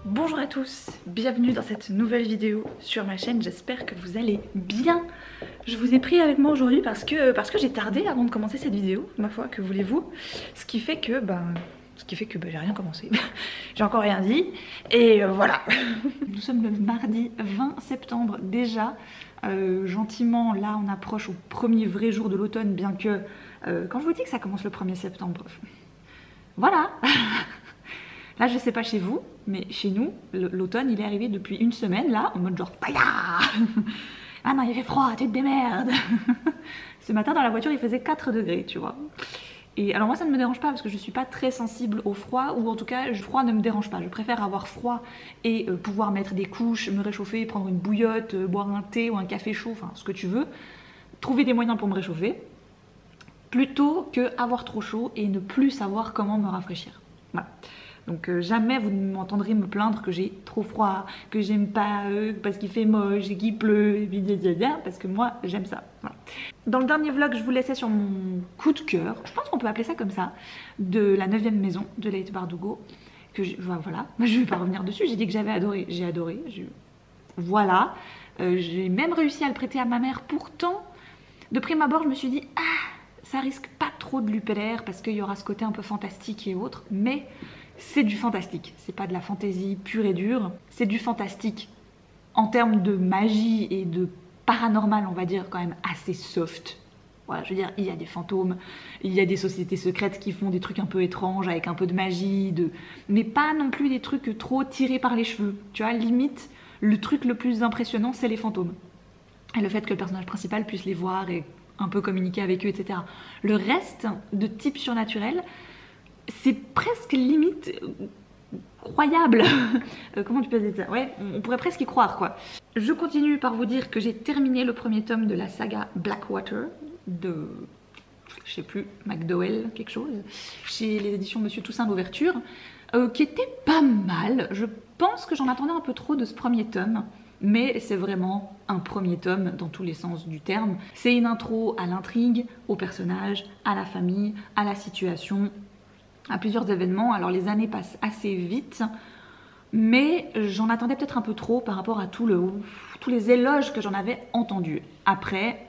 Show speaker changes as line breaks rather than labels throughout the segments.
Bonjour à tous, bienvenue dans cette nouvelle vidéo sur ma chaîne, j'espère que vous allez bien. Je vous ai pris avec moi aujourd'hui parce que j'ai tardé avant de commencer cette vidéo, ma foi, que voulez-vous. Ce qui fait que j'ai rien commencé, j'ai encore rien dit, et voilà. Nous sommes le mardi 20 septembre déjà, gentiment là on approche au premier vrai jour de l'automne, bien que quand je vous dis que ça commence le 1er septembre, voilà. Là, je sais pas chez vous, mais chez nous, l'automne, il est arrivé depuis une semaine, là, en mode genre, paya. Ah non, il fait froid, tu te démerdes. Ce matin, dans la voiture, il faisait 4 degrés, tu vois. Et alors moi, ça ne me dérange pas, parce que je suis pas très sensible au froid, ou en tout cas, le froid ne me dérange pas. Je préfère avoir froid et pouvoir mettre des couches, me réchauffer, prendre une bouillotte, boire un thé ou un café chaud, enfin, ce que tu veux. Trouver des moyens pour me réchauffer, plutôt que avoir trop chaud et ne plus savoir comment me rafraîchir. Voilà. Donc jamais vous ne m'entendrez me plaindre que j'ai trop froid, que j'aime pas parce qu'il fait moche et qu'il pleut, et puis parce que moi j'aime ça. Voilà. Dans le dernier vlog, je vous laissais sur mon coup de cœur, je pense qu'on peut appeler ça comme ça, de la 9e maison de Leigh Bardugo. Voilà, je vais pas revenir dessus, j'ai dit que j'avais adoré, j'ai adoré. Voilà, j'ai même réussi à le prêter à ma mère, pourtant, de prime abord, je me suis dit, ça risque pas trop de lui plaire parce qu'il y aura ce côté un peu fantastique et autres, mais c'est du fantastique, c'est pas de la fantaisie pure et dure, c'est du fantastique en termes de magie et de paranormal, on va dire quand même assez soft. Voilà, je veux dire, il y a des fantômes, il y a des sociétés secrètes qui font des trucs un peu étranges avec un peu de magie, mais pas non plus des trucs trop tirés par les cheveux. Tu vois, limite, le truc le plus impressionnant, c'est les fantômes. Et le fait que le personnage principal puisse les voir et un peu communiquer avec eux, etc. Le reste de type surnaturel, c'est presque limite croyable. Comment tu peux dire ça? Ouais, on pourrait presque y croire, quoi. Je continue par vous dire que j'ai terminé le premier tome de la saga Blackwater de, je sais plus, McDowell, quelque chose, chez les éditions Monsieur Toussaint l'Ouverture, qui était pas mal. Je pense que j'en attendais un peu trop de ce premier tome, mais c'est vraiment un premier tome dans tous les sens du terme. C'est une intro à l'intrigue, aux personnages, à la famille, à la situation, à plusieurs événements. Alors les années passent assez vite, mais j'en attendais peut-être un peu trop par rapport à tous les éloges que j'en avais entendus. Après,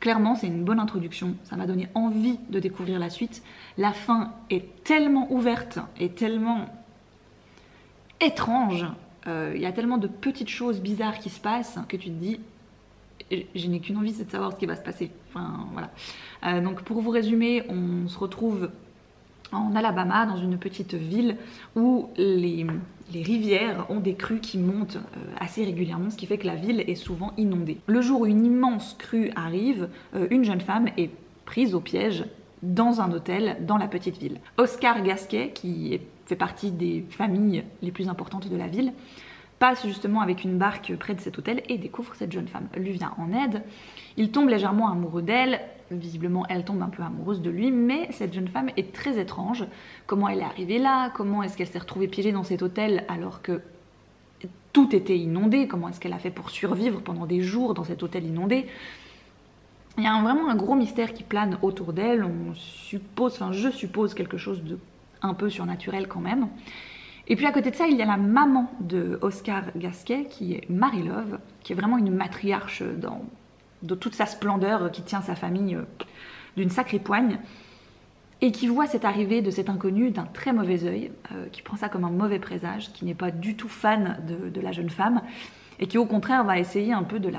clairement c'est une bonne introduction, ça m'a donné envie de découvrir la suite. La fin est tellement ouverte et tellement étrange, il y a tellement de petites choses bizarres qui se passent que tu te dis, je n'ai qu'une envie, c'est de savoir ce qui va se passer. Enfin voilà. Donc pour vous résumer, on se retrouve en Alabama, dans une petite ville où les rivières ont des crues qui montent assez régulièrement, ce qui fait que la ville est souvent inondée. Le jour où une immense crue arrive, une jeune femme est prise au piège dans un hôtel dans la petite ville. Oscar Gasquet, qui fait partie des familles les plus importantes de la ville, passe justement avec une barque près de cet hôtel et découvre cette jeune femme. Lui vient en aide, il tombe légèrement amoureux d'elle, visiblement elle tombe un peu amoureuse de lui, mais cette jeune femme est très étrange. Comment elle est arrivée là? Comment est-ce qu'elle s'est retrouvée piégée dans cet hôtel alors que tout était inondé? Comment est-ce qu'elle a fait pour survivre pendant des jours dans cet hôtel inondé? Il y a vraiment un gros mystère qui plane autour d'elle, je suppose quelque chose de un peu surnaturel quand même. Et puis à côté de ça, il y a la maman de Oscar Gasquet, qui est Mary Love, qui est vraiment une matriarche de toute sa splendeur, qui tient sa famille d'une sacrée poigne, et qui voit cette arrivée de cet inconnu d'un très mauvais œil, qui prend ça comme un mauvais présage, qui n'est pas du tout fan de la jeune femme, et qui au contraire va essayer un peu de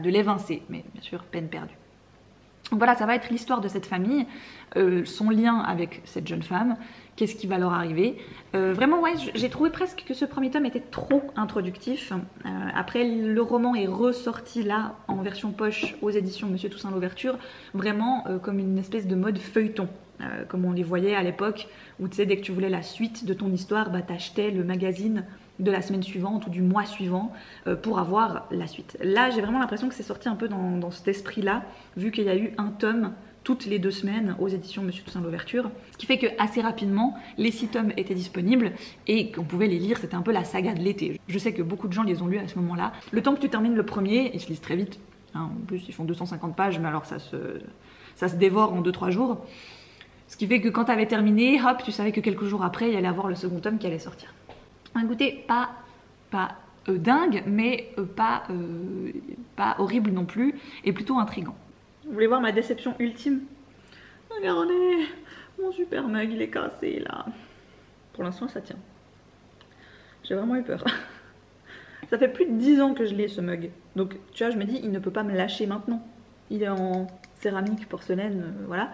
l'évincer, mais bien sûr, peine perdue. Donc voilà, ça va être l'histoire de cette famille, son lien avec cette jeune femme, qu'est-ce qui va leur arriver. Vraiment, ouais, j'ai trouvé presque que ce premier tome était trop introductif. Après, le roman est ressorti là, en version poche, aux éditions Monsieur Toussaint l'Ouverture, vraiment comme une espèce de mode feuilleton, comme on les voyait à l'époque, où tu sais, dès que tu voulais la suite de ton histoire, bah, t'achetais le magazine de la semaine suivante ou du mois suivant pour avoir la suite. Là, j'ai vraiment l'impression que c'est sorti un peu dans cet esprit-là, vu qu'il y a eu un tome toutes les 2 semaines aux éditions Monsieur Toussaint l'Ouverture, ce qui fait que assez rapidement, les 6 tomes étaient disponibles et qu'on pouvait les lire, c'était un peu la saga de l'été. Je sais que beaucoup de gens les ont lus à ce moment-là. Le temps que tu termines le premier, ils se lisent très vite, hein, en plus ils font 250 pages, mais alors ça se dévore en 2-3 jours. Ce qui fait que quand tu avais terminé, hop, tu savais que quelques jours après, il y allait avoir le second tome qui allait sortir. Un goûter pas dingue, mais pas horrible non plus, et plutôt intriguant. Vous voulez voir ma déception ultime? Regardez, mon super mug il est cassé là. Pour l'instant ça tient. J'ai vraiment eu peur. Ça fait plus de 10 ans que je l'ai ce mug. Donc tu vois, je me dis, il ne peut pas me lâcher maintenant. Il est en céramique, porcelaine, voilà.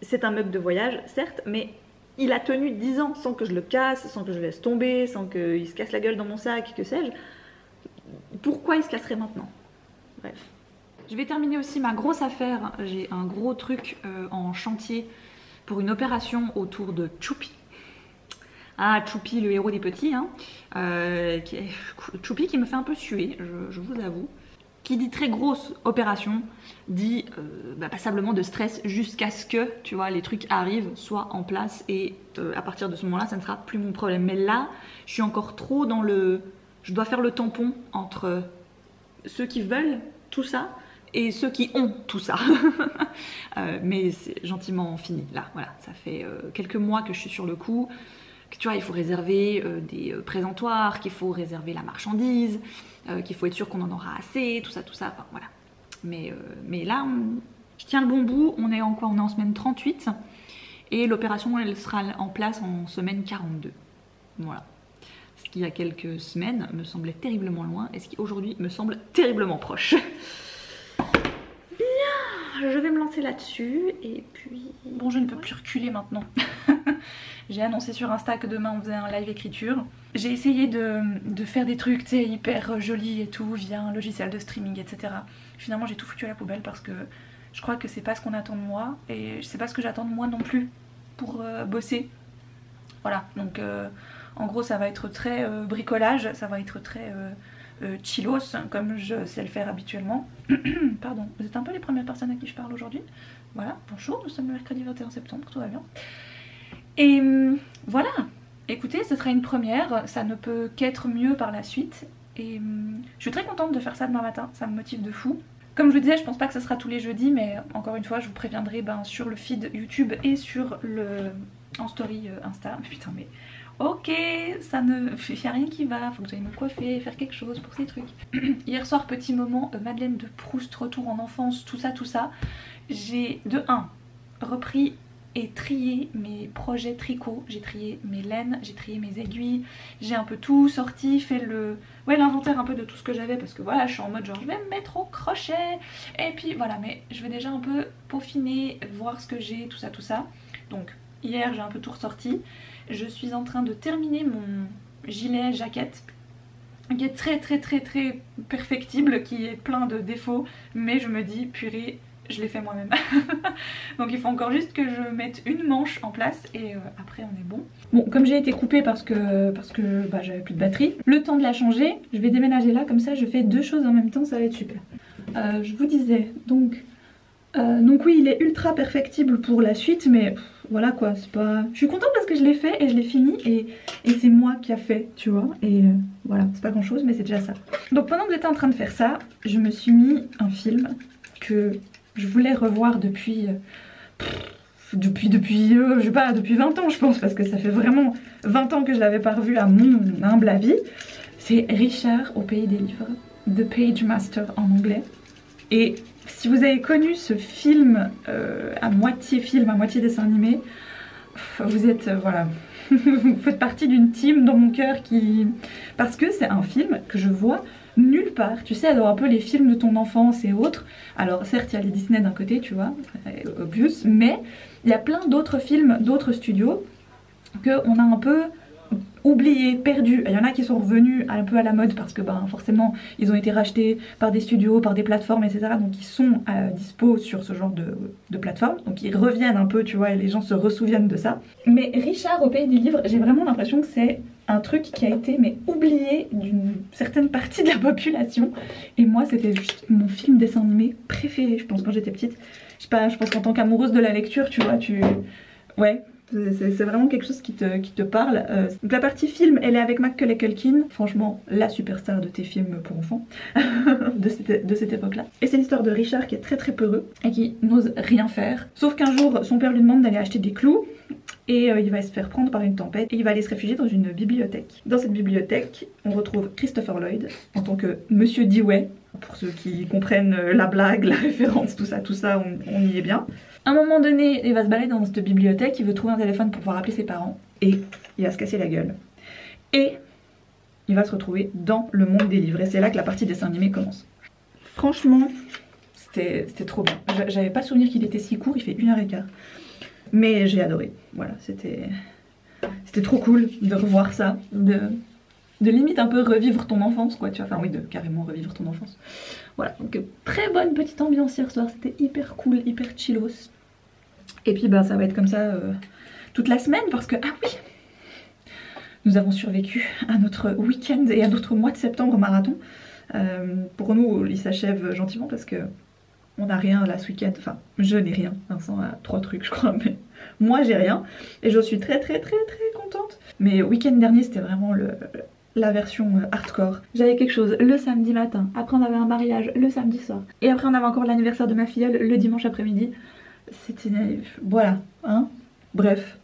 C'est un mug de voyage, certes, mais il a tenu 10 ans sans que je le casse, sans que je le laisse tomber, sans qu'il se casse la gueule dans mon sac, que sais-je. Pourquoi il se casserait maintenant? Bref. Je vais terminer aussi ma grosse affaire. J'ai un gros truc en chantier pour une opération autour de Choupi. Ah, Choupi, le héros des petits, hein. Choupi qui me fait un peu suer, je vous avoue. Qui dit très grosse opération, dit passablement de stress jusqu'à ce que, tu vois, les trucs arrivent, soient en place et à partir de ce moment-là, ça ne sera plus mon problème. Mais là, je suis encore trop dans le... Je dois faire le tampon entre ceux qui veulent tout ça et ceux qui ont tout ça. Mais c'est gentiment fini, là, voilà. Ça fait quelques mois que je suis sur le coup. Tu vois, il faut réserver des présentoirs, qu'il faut réserver la marchandise, qu'il faut être sûr qu'on en aura assez, tout ça, enfin voilà. Mais là, je tiens le bon bout, on est en quoi? On est en semaine 38 et l'opération elle sera en place en semaine 42. Voilà. Ce qui il y a quelques semaines me semblait terriblement loin et ce qui aujourd'hui me semble terriblement proche. Bien, je vais me lancer là-dessus et puis... Bon, je ne peux plus reculer maintenant. J'ai annoncé sur Insta que demain on faisait un live écriture. J'ai essayé de faire des trucs hyper jolis et tout via un logiciel de streaming, etc. Finalement j'ai tout foutu à la poubelle parce que je crois que c'est pas ce qu'on attend de moi et c'est pas ce que j'attends de moi non plus pour bosser. Voilà, donc en gros ça va être très bricolage, ça va être très chillos comme je sais le faire habituellement. Pardon, vous êtes un peu les premières personnes à qui je parle aujourd'hui. Voilà, bonjour, nous sommes le mercredi 21 septembre, tout va bien. Et voilà, écoutez, ce sera une première, ça ne peut qu'être mieux par la suite. Et je suis très contente de faire ça demain matin, ça me motive de fou. Comme je vous disais, je pense pas que ce sera tous les jeudis, mais encore une fois, je vous préviendrai sur le feed YouTube et sur en story Insta. Putain, mais ok, ça ne... y a rien qui va, faut que j'aille me coiffer, faire quelque chose pour ces trucs. Hier soir, petit moment, Madeleine de Proust, retour en enfance, tout ça. J'ai de 1 repris et trié mes projets tricot, j'ai trié mes laines, j'ai trié mes aiguilles, j'ai un peu tout sorti, fait l'inventaire un peu de tout ce que j'avais parce que voilà, je suis en mode genre je vais me mettre au crochet et puis voilà, mais je vais déjà un peu peaufiner, voir ce que j'ai, tout ça. Donc hier j'ai un peu tout ressorti, je suis en train de terminer mon gilet jaquette qui est très perfectible, qui est plein de défauts, mais je me dis purée, je l'ai fait moi-même. Donc il faut encore juste que je mette une manche en place et après on est bon. Bon, comme j'ai été coupée parce que j'avais plus de batterie, le temps de la changer, je vais déménager là, comme ça je fais 2 choses en même temps, ça va être super. Je vous disais, donc oui, il est ultra perfectible pour la suite, mais voilà quoi, c'est pas... Je suis contente parce que je l'ai fait et je l'ai fini et c'est moi qui a fait, tu vois, et voilà, c'est pas grand chose mais c'est déjà ça. Donc pendant que j'étais en train de faire ça, je me suis mis un film que je voulais revoir depuis je sais pas, depuis 20 ans je pense, parce que ça fait vraiment 20 ans que je l'avais pas revu à mon humble avis. C'est Richard au pays des livres, The Page Master en anglais. Et si vous avez connu ce film, à moitié dessin animé, vous êtes, voilà, vous faites partie d'une team dans mon cœur qui... Parce que c'est un film que je vois nulle part, tu sais, alors un peu les films de ton enfance et autres. Alors certes il y a les Disney d'un côté, tu vois, obvious, mais il y a plein d'autres films, d'autres studios qu'on a un peu oubliés, perdus. Il y en a qui sont revenus un peu à la mode parce que forcément ils ont été rachetés par des studios, par des plateformes, etc. Donc ils sont dispo sur ce genre de plateforme, donc ils reviennent un peu, tu vois, et les gens se ressouviennent de ça. Mais Richard au pays des livres, j'ai vraiment l'impression que c'est un truc qui a été oublié d'une certaine partie de la population. Et moi c'était juste mon film dessin animé préféré, je pense, quand j'étais petite. Je sais pas, je pense qu'en tant qu'amoureuse de la lecture, tu vois, ouais, C'est vraiment quelque chose qui te parle. Donc la partie film, elle est avec Macaulay Culkin, franchement la superstar de tes films pour enfants de cette époque-là. Et c'est l'histoire de Richard qui est très peureux et qui n'ose rien faire. Sauf qu'un jour, son père lui demande d'aller acheter des clous et il va se faire prendre par une tempête et il va aller se réfugier dans une bibliothèque. Dans cette bibliothèque, on retrouve Christopher Lloyd en tant que Monsieur Dewey. Pour ceux qui comprennent la blague, la référence, tout ça, on y est bien. À un moment donné, il va se balader dans cette bibliothèque, il veut trouver un téléphone pour pouvoir appeler ses parents et il va se casser la gueule. Et il va se retrouver dans le monde des livres et c'est là que la partie dessin animé commence. Franchement, c'était trop bien. J'avais pas souvenir qu'il était si court, il fait 1h15. Mais j'ai adoré, voilà, c'était trop cool de revoir ça, de limite un peu revivre ton enfance quoi, tu vois, enfin oui, de carrément revivre ton enfance. Voilà, donc très bonne petite ambiance hier soir, c'était hyper cool, hyper chillos. Et puis bah ça va être comme ça toute la semaine parce que, ah oui, nous avons survécu à notre week-end et à notre mois de septembre marathon. Pour nous, il s'achève gentiment parce que on n'a rien là ce week-end, enfin je n'ai rien, Vincent a 3 trucs je crois, mais moi j'ai rien. Et je suis très contente. Mais week-end dernier c'était vraiment la version hardcore. J'avais quelque chose le samedi matin, après on avait un mariage le samedi soir, et après on avait encore l'anniversaire de ma filleule le dimanche après-midi. C'était... voilà, hein, bref.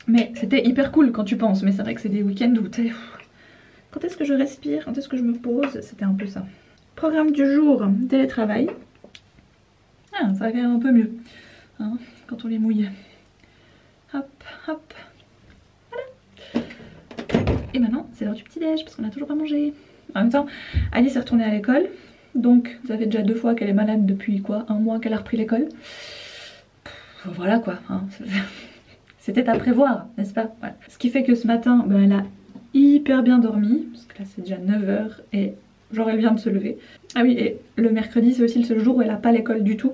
Mais c'était hyper cool quand tu penses, mais c'est vrai que c'est des week-ends où t'es... Quand est-ce que je respire, quand est-ce que je me pose, c'était un peu ça. Programme du jour, télétravail. Ah, ça va quand même un peu mieux, hein, quand on les mouille. Hop, hop. Et maintenant, c'est l'heure du petit-déj parce qu'on a toujours pas mangé. En même temps, Alice est retournée à l'école. Donc, ça fait déjà 2 fois qu'elle est malade depuis quoi, 1 mois qu'elle a repris l'école. Voilà quoi. Hein. C'était à prévoir, n'est-ce pas? Voilà. Ce qui fait que ce matin, ben, elle a hyper bien dormi. Parce que là, c'est déjà 9 h et genre elle vient de se lever. Ah oui, et le mercredi, c'est aussi le seul jour où elle n'a pas l'école du tout.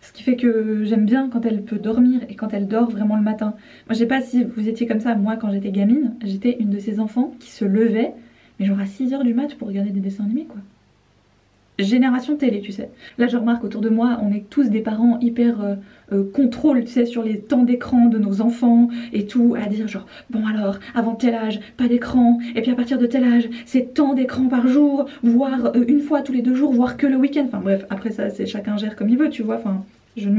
Ce qui fait que j'aime bien quand elle peut dormir et quand elle dort vraiment le matin. Moi je sais pas si vous étiez comme ça, moi quand j'étais gamine, j'étais une de ces enfants qui se levait, mais genre à 6 h du mat pour regarder des dessins animés quoi. Génération télé tu sais. Là je remarque autour de moi, on est tous des parents hyper contrôle tu sais sur les temps d'écran de nos enfants et tout, à dire genre bon alors avant tel âge pas d'écran et puis à partir de tel âge c'est tant d'écran par jour, voire une fois tous les 2 jours, voire que le week-end. Enfin bref, après ça c'est chacun gère comme il veut tu vois, enfin... Je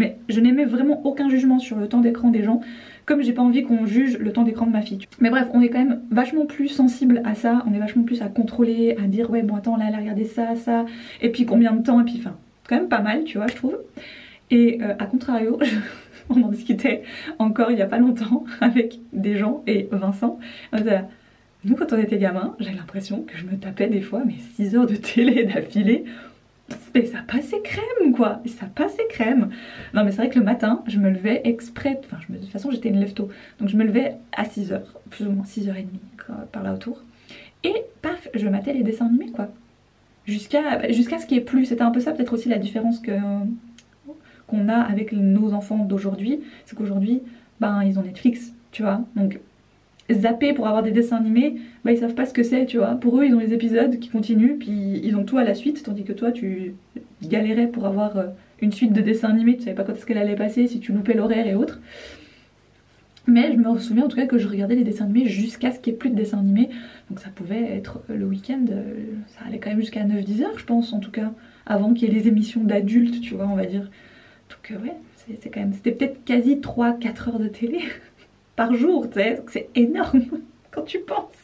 n'émets vraiment aucun jugement sur le temps d'écran des gens, comme j'ai pas envie qu'on juge le temps d'écran de ma fille. Mais bref, on est quand même vachement plus sensible à ça, on est vachement plus à contrôler, à dire ouais bon attends là elle a regardé ça, et puis combien de temps, et puis enfin quand même pas mal tu vois je trouve. Et à contrario, on en discutait encore il y a pas longtemps avec des gens et Vincent. Nous quand on était gamin, j'avais l'impression que je me tapais des fois mais 6 heures de télé d'affilée. Mais ça passait crème quoi, et ça passait crème. Non mais c'est vrai que le matin je me levais exprès, enfin de toute façon j'étais une lève-tôt, donc je me levais à 6 h, plus ou moins 6 h 30 par là autour. Et paf, je matais les dessins animés quoi. Jusqu'à ce qu'il y ait plus, c'était un peu ça peut-être aussi la différence qu'on a avec nos enfants d'aujourd'hui. C'est qu'aujourd'hui, ben ils ont Netflix, tu vois, donc... zapper pour avoir des dessins animés, bah ils savent pas ce que c'est tu vois, pour eux ils ont les épisodes qui continuent puis ils ont tout à la suite, tandis que toi tu galérais pour avoir une suite de dessins animés, tu savais pas quand est-ce qu'elle allait passer, si tu loupais l'horaire et autres. Mais je me souviens en tout cas que je regardais les dessins animés jusqu'à ce qu'il n'y ait plus de dessins animés, donc ça pouvait être le week-end, ça allait quand même jusqu'à 9-10 h je pense en tout cas, avant qu'il y ait les émissions d'adultes tu vois on va dire. Donc ouais, c'est quand même, c'était peut-être quasi 3-4 heures de télé par jour, tu sais, c'est énorme quand tu penses.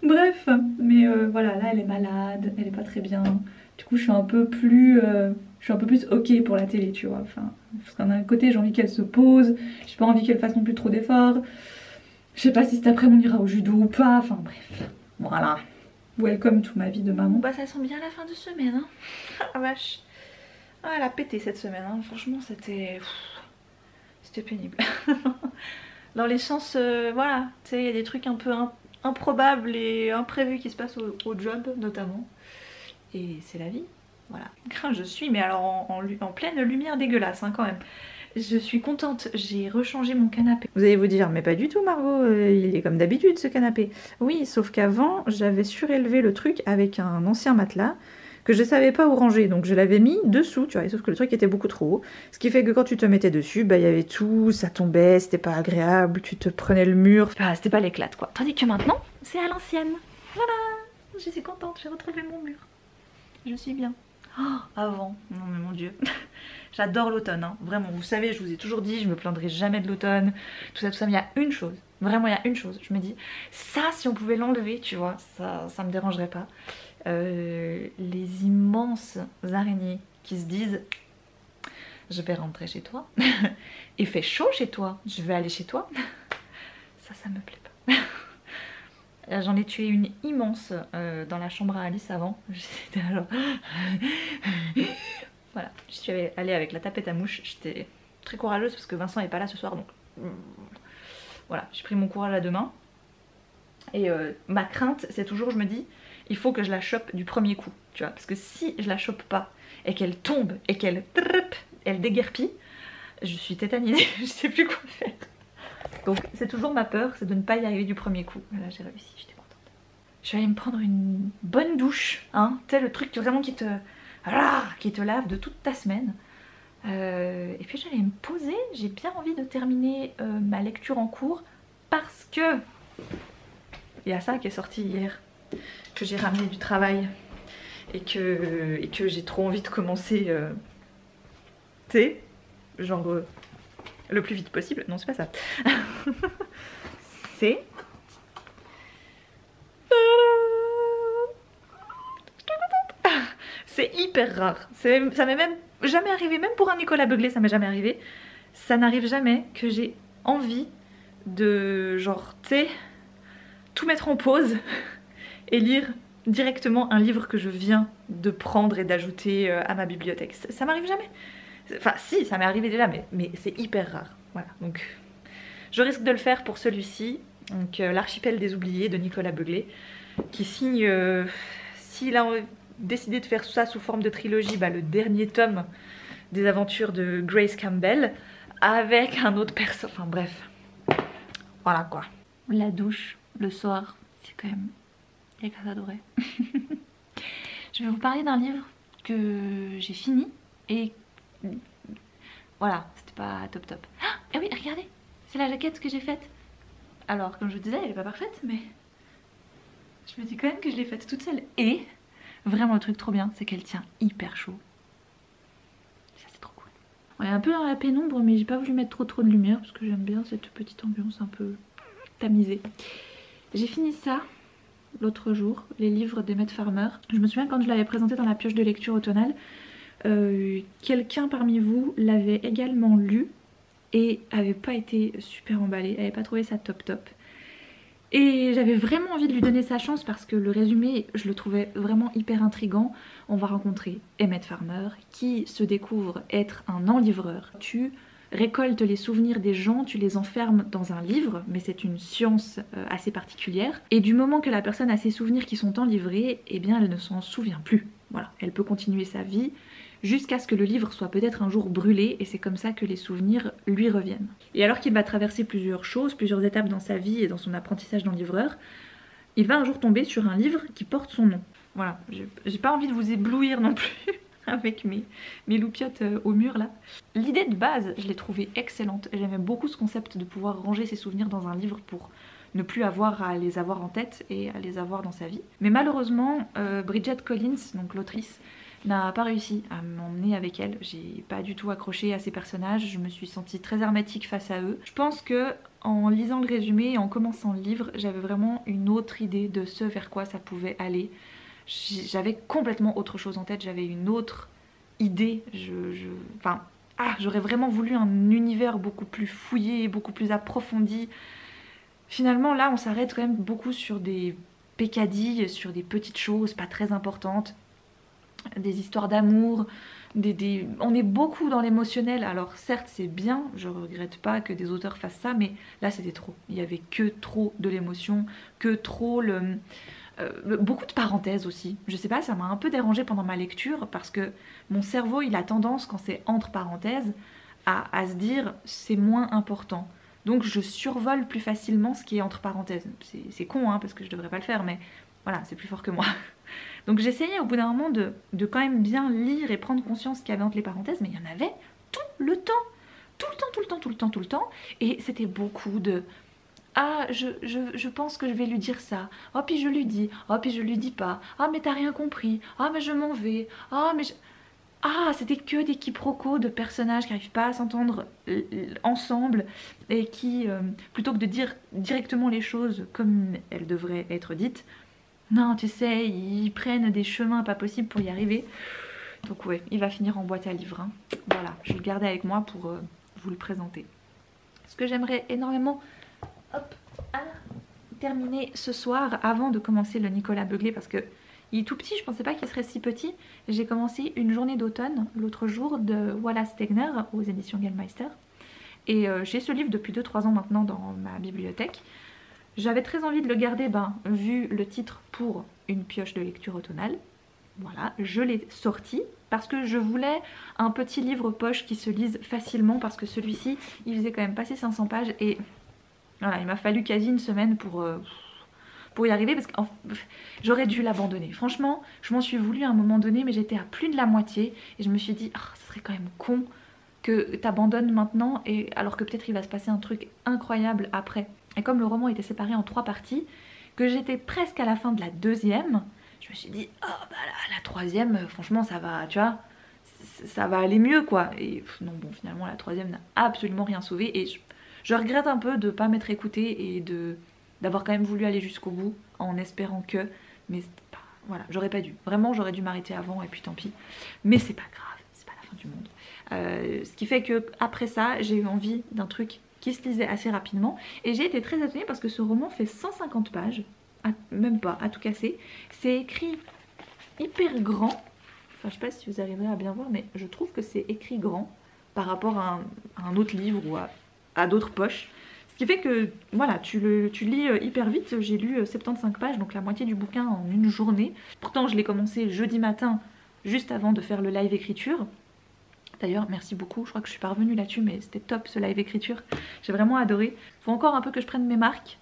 Bref, mais voilà, là elle est malade, elle est pas très bien. Du coup je suis un peu plus ok pour la télé, tu vois. Enfin, parce qu'd'un côté j'ai envie qu'elle se pose, j'ai pas envie qu'elle fasse non plus trop d'efforts. Je sais pas si cet après on ira au judo ou pas, enfin bref, voilà. Welcome to ma vie de maman. Bah ça sent bien la fin de semaine, hein. Ah vache. Ah elle a pété cette semaine, hein. Franchement c'était pénible. Dans les sens, voilà, tu sais, il y a des trucs un peu improbables et imprévus qui se passent au job notamment. Et c'est la vie, voilà. Je suis, mais alors en pleine lumière dégueulasse hein, quand même. Je suis contente, j'ai rechangé mon canapé. Vous allez vous dire, mais pas du tout Margot, il est comme d'habitude ce canapé. Oui, sauf qu'avant, j'avais surélevé le truc avec un ancien matelas que je savais pas où ranger, donc je l'avais mis dessous, tu vois, sauf que le truc était beaucoup trop haut, ce qui fait que quand tu te mettais dessus, bah il y avait tout, ça tombait, c'était pas agréable, tu te prenais le mur, enfin, c'était pas l'éclate quoi. Tandis que maintenant, c'est à l'ancienne. Voilà, je suis contente, j'ai retrouvé mon mur. Je suis bien. Oh, avant, non mais mon dieu. J'adore l'automne, hein. Vraiment, vous savez, je vous ai toujours dit, je me plaindrai jamais de l'automne, tout ça, mais il y a une chose, vraiment il y a une chose, je me dis, ça si on pouvait l'enlever, tu vois, ça me dérangerait pas. Les immenses araignées qui se disent, je vais rentrer chez toi, il fait chaud chez toi, je vais aller chez toi, ça me plaît pas. J'en ai tué une immense dans la chambre à Alice avant, j'étais alors... Voilà, je suis allée avec la tapette à mouche, j'étais très courageuse parce que Vincent n'est pas là ce soir, donc voilà, j'ai pris mon courage à deux mains. Et ma crainte, c'est toujours, je me dis, il faut que je la chope du premier coup, tu vois, parce que si je la chope pas et qu'elle tombe et qu'elle déguerpille, je suis tétanisée, je sais plus quoi faire. Donc c'est toujours ma peur, c'est de ne pas y arriver du premier coup. Là j'ai réussi, j'étais contente. Je suis allée me prendre une bonne douche, hein, tu sais le truc vraiment qui te lave de toute ta semaine. Et puis j'allais me poser, j'ai bien envie de terminer ma lecture en cours parce que il y a ça qui est sorti hier, que j'ai ramené du travail et que j'ai trop envie de commencer, tu sais, genre le plus vite possible. Non, c'est pas ça. C'est... C'est hyper rare. Ça m'est même jamais arrivé, même pour un Nicolas Beuglé, ça m'est jamais arrivé. Ça n'arrive jamais que j'ai envie de, genre, tu sais, tout mettre en pause et lire directement un livre que je viens de prendre et d'ajouter à ma bibliothèque. Ça m'arrive jamais. Enfin, si, ça m'est arrivé déjà, mais c'est hyper rare. Voilà, donc je risque de le faire pour celui-ci. Donc, L'Archipel des Oubliés de Nicolas Beuglé, qui signe, s'il a décidé de faire ça sous forme de trilogie, bah, le dernier tome des aventures de Grace Campbell, avec un autre perso. Enfin bref, voilà quoi. La douche, le soir, c'est quand même... il y a qu'à s'adorer. Je vais vous parler d'un livre que j'ai fini et voilà, c'était pas top top. Ah, et oui, regardez, c'est la jaquette que j'ai faite. Alors, comme je vous disais, elle est pas parfaite, mais je me dis quand même que je l'ai faite toute seule. Et vraiment, le truc trop bien, c'est qu'elle tient hyper chaud. Ça, c'est trop cool. On est un peu dans la pénombre, mais j'ai pas voulu mettre trop de lumière parce que j'aime bien cette petite ambiance un peu tamisée. J'ai fini ça l'autre jour, les livres d'Emmett Farmer. Je me souviens quand je l'avais présenté dans la pioche de lecture automnale, quelqu'un parmi vous l'avait également lu et avait pas été super emballé, avait pas trouvé ça top top. Et j'avais vraiment envie de lui donner sa chance parce que le résumé, je le trouvais vraiment hyper intriguant. On va rencontrer Emmett Farmer qui se découvre être un enlivreur. Tu récoltes les souvenirs des gens, tu les enfermes dans un livre, mais c'est une science assez particulière. Et du moment que la personne a ses souvenirs qui sont enivrés, eh bien elle ne s'en souvient plus. Voilà, elle peut continuer sa vie jusqu'à ce que le livre soit peut-être un jour brûlé, et c'est comme ça que les souvenirs lui reviennent. Et alors qu'il va traverser plusieurs choses, plusieurs étapes dans sa vie et dans son apprentissage d'enlivreur, il va un jour tomber sur un livre qui porte son nom. Voilà, j'ai pas envie de vous éblouir non plus avec mes loupiottes au mur là. L'idée de base, je l'ai trouvée excellente. J'aimais beaucoup ce concept de pouvoir ranger ses souvenirs dans un livre pour ne plus avoir à les avoir en tête et à les avoir dans sa vie. Mais malheureusement, Bridget Collins, donc l'autrice, n'a pas réussi à m'emmener avec elle. J'ai pas du tout accroché à ces personnages, je me suis sentie très hermétique face à eux. Je pense que en lisant le résumé et en commençant le livre, j'avais vraiment une autre idée de ce vers quoi ça pouvait aller. J'avais complètement autre chose en tête, j'avais une autre idée. Enfin, j'aurais vraiment voulu un univers beaucoup plus fouillé, beaucoup plus approfondi. Finalement, là, on s'arrête quand même beaucoup sur des peccadilles, sur des petites choses pas très importantes. Des histoires d'amour, on est beaucoup dans l'émotionnel. Alors certes c'est bien, je regrette pas que des auteurs fassent ça, mais là c'était trop. Il y avait que trop de l'émotion, que trop beaucoup de parenthèses aussi. Je sais pas, ça m'a un peu dérangée pendant ma lecture parce que mon cerveau il a tendance quand c'est entre parenthèses à se dire c'est moins important. Donc je survole plus facilement ce qui est entre parenthèses. C'est con hein, parce que je devrais pas le faire, mais voilà, c'est plus fort que moi. Donc j'essayais au bout d'un moment de quand même bien lire et prendre conscience qu'il y avait entre les parenthèses, mais il y en avait tout le temps. Tout le temps, tout le temps, tout le temps, tout le temps. Et c'était beaucoup de... Ah, je pense que je vais lui dire ça. Oh, puis je lui dis. Oh, puis je lui dis pas. Ah, mais t'as rien compris. Ah, mais je m'en vais. Ah, mais je... Ah, c'était que des quiproquos de personnages qui n'arrivent pas à s'entendre ensemble et qui, plutôt que de dire directement les choses comme elles devraient être dites, non, tu sais, ils prennent des chemins pas possibles pour y arriver. Donc ouais, il va finir en boîte à livres. Hein. Voilà, je vais le garder avec moi pour vous le présenter. Ce que j'aimerais énormément terminer ce soir avant de commencer le Nicolas Beuglé, parce que il est tout petit, je pensais pas qu'il serait si petit. J'ai commencé Une journée d'automne l'autre jour de Wallace Stegner aux éditions Gellmeister. Et j'ai ce livre depuis 2-3 ans maintenant dans ma bibliothèque. J'avais très envie de le garder, vu le titre, pour une pioche de lecture automnale. Voilà, je l'ai sorti parce que je voulais un petit livre poche qui se lise facilement, parce que celui-ci, il faisait quand même passer 500 pages et voilà, il m'a fallu quasi une semaine pour y arriver, parce que j'aurais dû l'abandonner. Franchement, je m'en suis voulu à un moment donné, mais j'étais à plus de la moitié et je me suis dit, oh, ça serait quand même con que t'abandonnes maintenant, et alors que peut-être il va se passer un truc incroyable après. Et comme le roman était séparé en 3 parties, que j'étais presque à la fin de la 2e, je me suis dit, oh bah la 3e, franchement ça va, tu vois, ça va aller mieux quoi. Et non, bon, finalement la 3e n'a absolument rien sauvé, et je regrette un peu de ne pas m'être écoutée et d'avoir quand même voulu aller jusqu'au bout en espérant que, mais voilà, j'aurais pas dû. Vraiment, j'aurais dû m'arrêter avant et puis tant pis. Mais c'est pas grave, c'est pas la fin du monde. Ce qui fait que après ça, j'ai eu envie d'un truc qui se lisait assez rapidement, et j'ai été très étonnée parce que ce roman fait 150 pages, même pas, à tout casser. C'est écrit hyper grand. Enfin, je sais pas si vous arriverez à bien voir, mais je trouve que c'est écrit grand par rapport à un autre livre ou à d'autres poches. Ce qui fait que voilà, tu lis hyper vite. J'ai lu 75 pages, donc la moitié du bouquin en une journée. Pourtant je l'ai commencé jeudi matin, juste avant de faire le live écriture. D'ailleurs merci beaucoup, je crois que je suis pas revenue là-dessus, mais c'était top ce live écriture. J'ai vraiment adoré. Faut encore un peu que je prenne mes marques,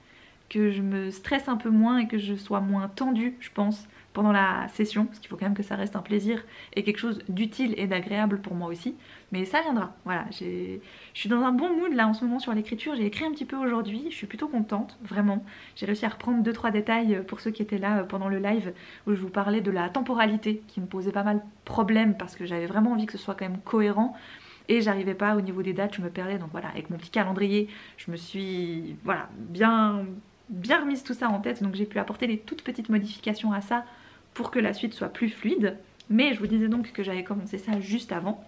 que je me stresse un peu moins et que je sois moins tendue, je pense, pendant la session, parce qu'il faut quand même que ça reste un plaisir et quelque chose d'utile et d'agréable pour moi aussi. Mais ça viendra, voilà, je suis dans un bon mood là en ce moment sur l'écriture. J'ai écrit un petit peu aujourd'hui, je suis plutôt contente, vraiment. J'ai réussi à reprendre 2-3 détails pour ceux qui étaient là pendant le live, où je vous parlais de la temporalité qui me posait pas mal de problèmes, parce que j'avais vraiment envie que ce soit quand même cohérent. Et j'arrivais pas au niveau des dates, je me perdais. Donc voilà, avec mon petit calendrier, je me suis voilà, bien remise tout ça en tête. Donc j'ai pu apporter des toutes petites modifications à ça pour que la suite soit plus fluide. Mais je vous disais donc que j'avais commencé ça juste avant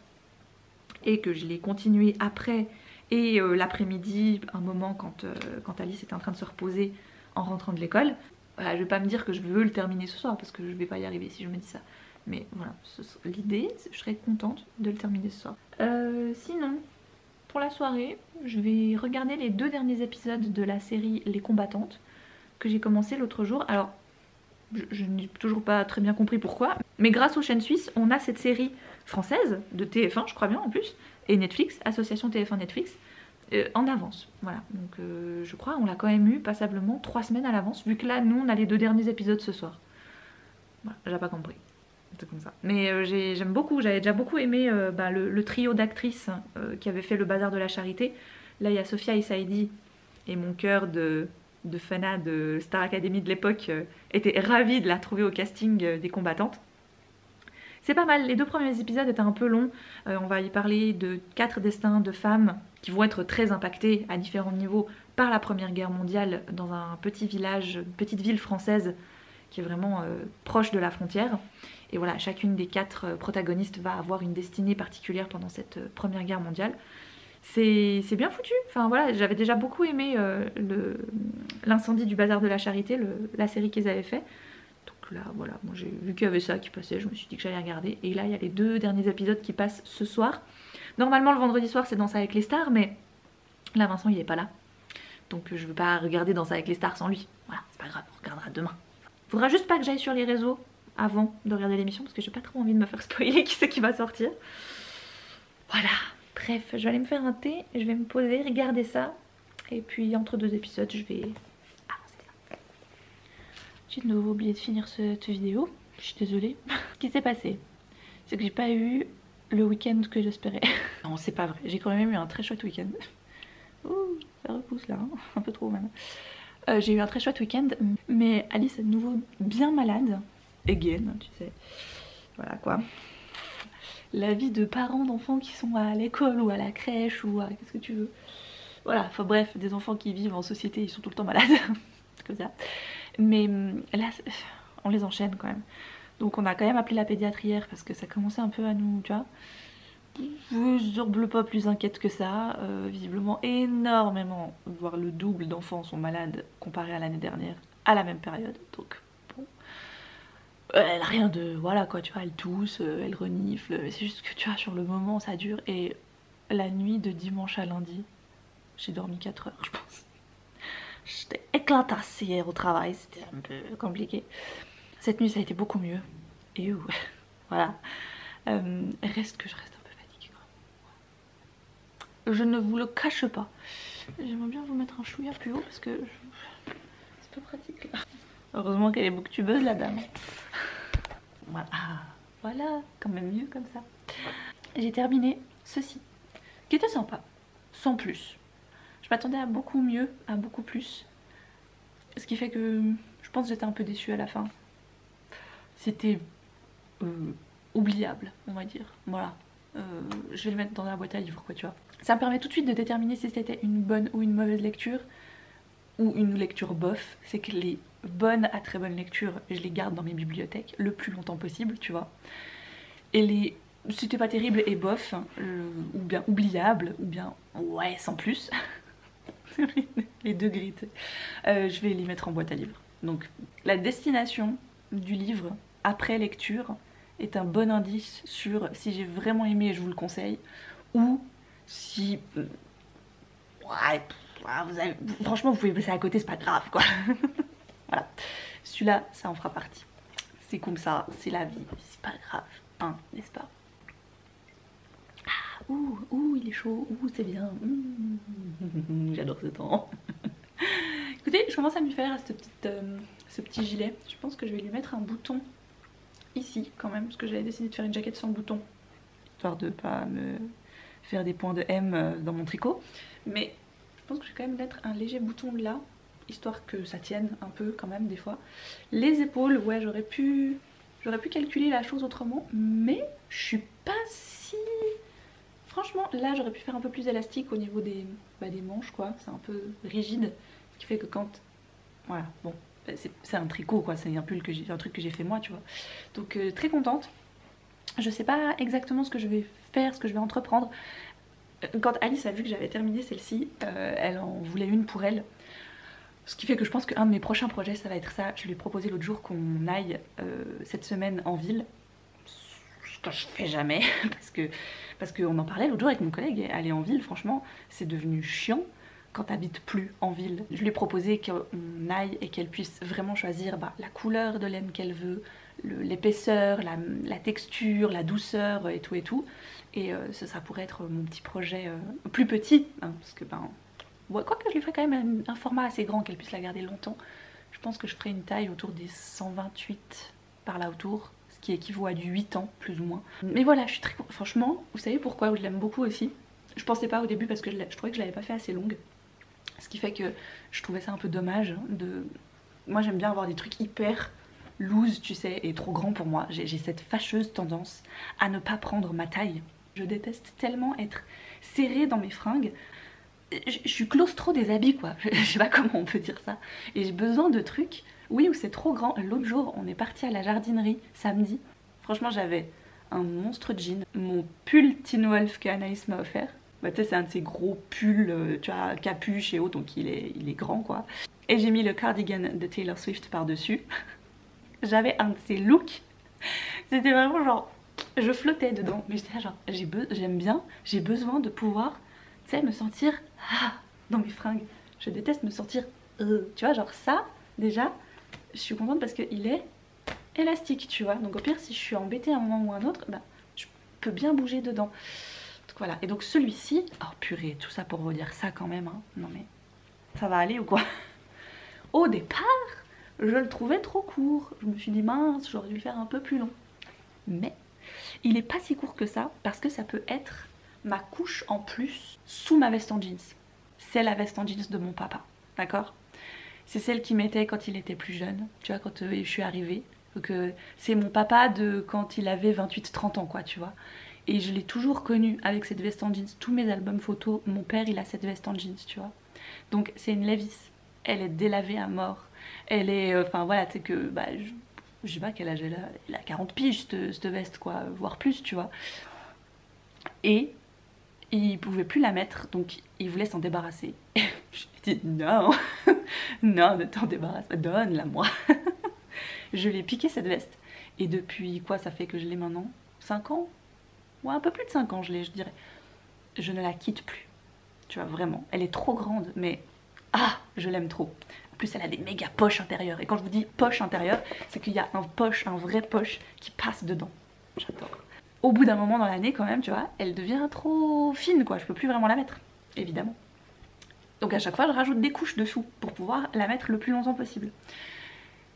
et que je l'ai continué après, et l'après-midi, un moment quand Alice était en train de se reposer en rentrant de l'école. Voilà, je vais pas me dire que je veux le terminer ce soir parce que je vais pas y arriver si je me dis ça. Mais voilà, l'idée, je serais contente de le terminer ce soir. Sinon, pour la soirée, je vais regarder les 2 derniers épisodes de la série Les Combattantes que j'ai commencé l'autre jour. Alors, je n'ai toujours pas très bien compris pourquoi, mais grâce aux chaînes suisses, on a cette série française de TF1, je crois bien en plus, et Netflix, association TF1 Netflix, en avance. Voilà, donc je crois on l'a quand même eu passablement 3 semaines à l'avance, vu que là, nous, on a les 2 derniers épisodes ce soir. Voilà, j'ai pas compris. C'est comme ça. Mais j'aime beaucoup, j'avais déjà beaucoup aimé le trio d'actrices qui avait fait Le Bazar de la Charité. Là, il y a Sophia et Saïdi, et mon cœur de fanat de Star Academy de l'époque était ravie de la trouver au casting des Combattantes. C'est pas mal, les 2 premiers épisodes étaient un peu longs. On va y parler de 4 destins de femmes qui vont être très impactés à différents niveaux par la Première Guerre mondiale dans un petit village, une petite ville française qui est vraiment proche de la frontière. Et voilà, chacune des 4 protagonistes va avoir une destinée particulière pendant cette Première Guerre mondiale. C'est bien foutu. Enfin voilà, j'avais déjà beaucoup aimé l'incendie du Bazar de la Charité, la série qu'ils avaient fait. Donc là, voilà, moi j'ai vu qu'il y avait ça qui passait, je me suis dit que j'allais regarder. Et là, il y a les 2 derniers épisodes qui passent ce soir. Normalement, le vendredi soir, c'est Danse avec les stars, mais là, Vincent, il est pas là. Donc je veux pas regarder Danse avec les stars sans lui. Voilà, c'est pas grave, on regardera demain. Faudra juste pas que j'aille sur les réseaux avant de regarder l'émission, parce que j'ai pas trop envie de me faire spoiler qui c'est qui va sortir. Voilà, bref, je vais aller me faire un thé, je vais me poser, regarder ça, et puis entre 2 épisodes, je vais avancer ça. J'ai de nouveau oublié de finir cette vidéo. Je suis désolée. Ce qui s'est passé, c'est que j'ai pas eu le week-end que j'espérais. Non, c'est pas vrai. J'ai quand même eu un très chouette week-end. Ouh, ça repousse là, hein. Un peu trop même. J'ai eu un très chouette week-end, mais Alice est de nouveau bien malade. Again, tu sais. Voilà quoi. La vie de parents d'enfants qui sont à l'école ou à la crèche ou à qu'est-ce que tu veux. Voilà, enfin bref, des enfants qui vivent en société, ils sont tout le temps malades. C'est comme ça. Mais là, on les enchaîne quand même. Donc on a quand même appelé la pédiatre hier parce que ça commençait un peu à nous, tu vois. Je semble pas plus inquiète que ça. Visiblement énormément, voire le double d'enfants sont malades comparé à l'année dernière, à la même période. Donc bon, elle a rien de, voilà quoi, tu vois, elle tousse, elle renifle. C'est juste que tu vois, sur le moment ça dure. Et la nuit de dimanche à lundi, j'ai dormi 4 heures je pense. J'étais éclatasse hier au travail, c'était un peu compliqué. Cette nuit ça a été beaucoup mieux. Et voilà. Reste que je reste un peu fatiguée quand même. Je ne vous le cache pas. J'aimerais bien vous mettre un chouïa plus haut parce que c'est pas pratique là. Heureusement qu'elle est booktubeuse la dame. Voilà. Voilà, quand même mieux comme ça. J'ai terminé ceci, qui était sympa, sans plus. Je m'attendais à beaucoup mieux, à beaucoup plus. Ce qui fait que je pense que j'étais un peu déçue à la fin. C'était oubliable, on va dire. Voilà. Je vais le mettre dans la boîte à livres, quoi, tu vois. Ça me permet tout de suite de déterminer si c'était une bonne ou une mauvaise lecture, ou une lecture bof. C'est que les bonnes à très bonnes lectures, je les garde dans mes bibliothèques le plus longtemps possible, tu vois. Et les c'était pas terrible et bof, ou bien oubliable, ou bien ouais, sans plus. Les deux grilles. Je vais les mettre en boîte à livres. Donc la destination du livre après lecture est un bon indice sur si j'ai vraiment aimé et je vous le conseille, ou si ouais, franchement vous pouvez passer à côté, c'est pas grave quoi. Voilà, celui-là ça en fera partie. C'est comme ça, c'est la vie, c'est pas grave, hein, n'est-ce pas? Ah, ouh, il est chaud, ouh, c'est bien, j'adore ce temps. Écoutez, je commence à m'y faire à ce petit gilet. Je pense que je vais lui mettre un bouton ici quand même, parce que j'avais décidé de faire une jaquette sans bouton, histoire de pas me faire des points de M dans mon tricot. Mais je pense que je vais quand même mettre un léger bouton là, histoire que ça tienne un peu quand même des fois. Les épaules, ouais, j'aurais pu calculer la chose autrement, mais je suis pas si... Franchement, là j'aurais pu faire un peu plus élastique au niveau des manches quoi, c'est un peu rigide, ce qui fait que quand... Voilà, bon, c'est un tricot quoi, c'est un pull que j'ai, un truc que j'ai fait moi, tu vois. Donc très contente. Je sais pas exactement ce que je vais faire, ce que je vais entreprendre. Quand Alice a vu que j'avais terminé celle-ci, elle en voulait une pour elle. Ce qui fait que je pense qu'un de mes prochains projets ça va être ça. Je lui ai proposé l'autre jour qu'on aille cette semaine en ville. Ce que je fais jamais parce qu'on en parlait l'autre jour avec mon collègue. Aller en ville franchement c'est devenu chiant quand t'habites plus en ville. Je lui ai proposé qu'on aille et qu'elle puisse vraiment choisir la couleur de laine qu'elle veut, l'épaisseur, la texture, la douceur et tout et tout. Et ça pourrait être mon petit projet plus petit, hein, parce que ouais, quoi que je lui ferai quand même un format assez grand qu'elle puisse la garder longtemps. Je pense que je ferai une taille autour des 128 par là autour, ce qui équivaut à du 8 ans plus ou moins. Mais voilà, je suis très... Franchement, vous savez pourquoi je l'aime beaucoup aussi? Je pensais pas au début parce que je trouvais que je l'avais pas fait assez longue. Ce qui fait que je trouvais ça un peu dommage de... Moi j'aime bien avoir des trucs hyper loose, tu sais, et trop grand pour moi. J'ai cette fâcheuse tendance à ne pas prendre ma taille. Je déteste tellement être serrée dans mes fringues. Je suis claustro des habits quoi, je sais pas comment on peut dire ça. Et j'ai besoin de trucs, oui, où c'est trop grand. L'autre jour on est parti à la jardinerie samedi. Franchement j'avais un monstre jean, mon pull Teen Wolf que Anaïs m'a offert. Tu sais c'est un de ces gros pulls, tu vois, capuche et haut, donc il est grand quoi. Et j'ai mis le cardigan de Taylor Swift par dessus. J'avais un de ces looks, c'était vraiment genre, je flottais dedans. Mais j'étais là genre, j'aime bien, j'ai besoin de pouvoir, tu sais, me sentir dans mes fringues. Je déteste me sentir, tu vois, genre ça, déjà, je suis contente parce qu'il est élastique, tu vois. Donc au pire, si je suis embêtée à un moment ou à un autre, je peux bien bouger dedans. Donc voilà, et donc celui-ci, oh purée, tout ça pour vous dire ça quand même, hein. Non mais, ça va aller ou quoi? Au départ, je le trouvais trop court. Je me suis dit mince, j'aurais dû le faire un peu plus long. Mais il est pas si court que ça parce que ça peut être ma couche en plus sous ma veste en jeans. C'est la veste en jeans de mon papa, d'accord? C'est celle qu'il mettait quand il était plus jeune, tu vois, quand je suis arrivée. Donc c'est mon papa de quand il avait 28-30 ans, quoi, tu vois. Et je l'ai toujours connu avec cette veste en jeans. Tous mes albums photos, mon père, il a cette veste en jeans, tu vois. Donc c'est une Levi's. Elle est délavée à mort. Elle est... Enfin voilà, tu sais que... Bah, je sais pas quel âge elle a. Elle a 40 piges, cette veste, quoi. Voire plus, tu vois. Et il pouvait plus la mettre, donc il voulait s'en débarrasser. Je lui ai dit non, non, ne t'en débarrasse pas, donne-la moi. Je lui ai piqué cette veste. Et depuis quoi, ça fait que je l'ai maintenant 5 ans? Ouais, un peu plus de 5 ans, je dirais. Je ne la quitte plus. Tu vois, vraiment. Elle est trop grande, mais ah, je l'aime trop. En plus, elle a des méga poches intérieures. Et quand je vous dis poche intérieure, c'est qu'il y a un vrai poche qui passe dedans. J'adore. Au bout d'un moment dans l'année, quand même, tu vois, elle devient trop fine, quoi. Je peux plus vraiment la mettre, évidemment. Donc à chaque fois, je rajoute des couches dessous pour pouvoir la mettre le plus longtemps possible.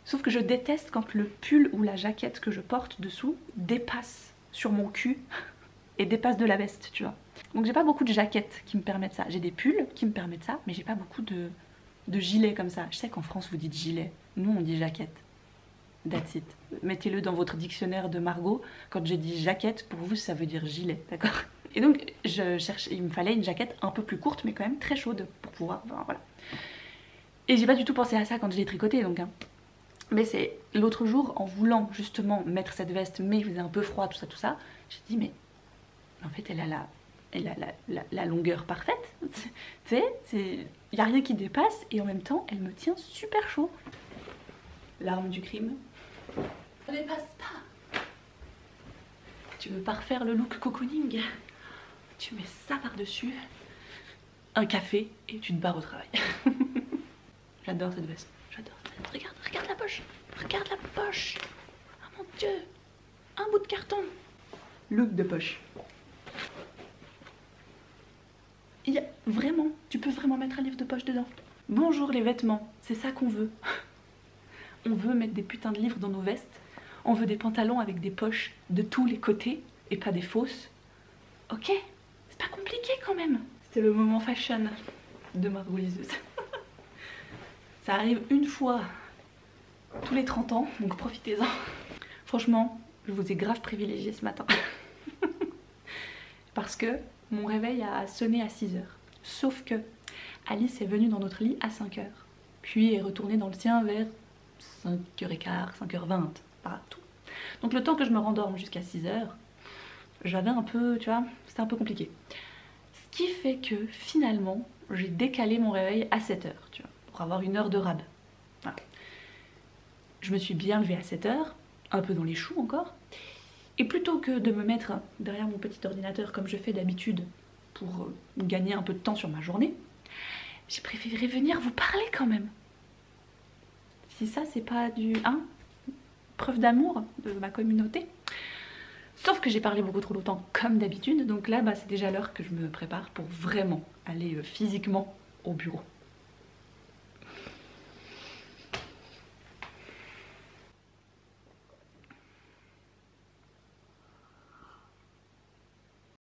Sauf que je déteste quand le pull ou la jaquette que je porte dessous dépasse sur mon cul et dépasse de la veste, tu vois. Donc j'ai pas beaucoup de jaquettes qui me permettent ça. J'ai des pulls qui me permettent ça, mais j'ai pas beaucoup de gilets comme ça. Je sais qu'en France vous dites gilet, nous on dit jaquette. That's it. Mettez-le dans votre dictionnaire de Margot. Quand j'ai dit jaquette, pour vous ça veut dire gilet, d'accord? Et donc je cherchais, il me fallait une jaquette un peu plus courte mais quand même très chaude pour pouvoir, enfin, voilà. Et j'ai pas du tout pensé à ça quand je l'ai tricoté donc hein. Mais c'est l'autre jour en voulant justement mettre cette veste mais il faisait un peu froid tout ça, j'ai dit mais en fait elle a la longueur parfaite. Tu sais, il n'y a rien qui dépasse et en même temps elle me tient super chaud. L'arme du crime. Ça dépasse pas. Tu veux pas refaire le look cocooning? Tu mets ça par-dessus, un café et tu te barres au travail. J'adore cette veste, j'adore. Regarde la poche, regarde la poche. Oh mon dieu, un bout de carton. Look de poche. Il y a vraiment, tu peux vraiment mettre un livre de poche dedans. Bonjour les vêtements, c'est ça qu'on veut. On veut mettre des putains de livres dans nos vestes. On veut des pantalons avec des poches de tous les côtés et pas des fausses. Ok, c'est pas compliqué quand même. C'était le moment fashion de Margot Liseuse. Ça arrive une fois tous les 30 ans, donc profitez-en. Franchement, je vous ai grave privilégié ce matin. Parce que mon réveil a sonné à 6h. Sauf que Alice est venue dans notre lit à 5h. Puis est retournée dans le sien vers 5h15, 5h20, par tout. Donc le temps que je me rendorme jusqu'à 6h, j'avais un peu, tu vois, c'était un peu compliqué. Ce qui fait que finalement, j'ai décalé mon réveil à 7h, tu vois, pour avoir une heure de rab. Voilà. Je me suis bien levée à 7h, un peu dans les choux encore. Et plutôt que de me mettre derrière mon petit ordinateur comme je fais d'habitude pour gagner un peu de temps sur ma journée, j'ai préféré venir vous parler quand même. Si ça c'est pas du preuve d'amour de ma communauté. Sauf que j'ai parlé beaucoup trop longtemps comme d'habitude, donc là bah, c'est déjà l'heure que je me prépare pour vraiment aller physiquement au bureau.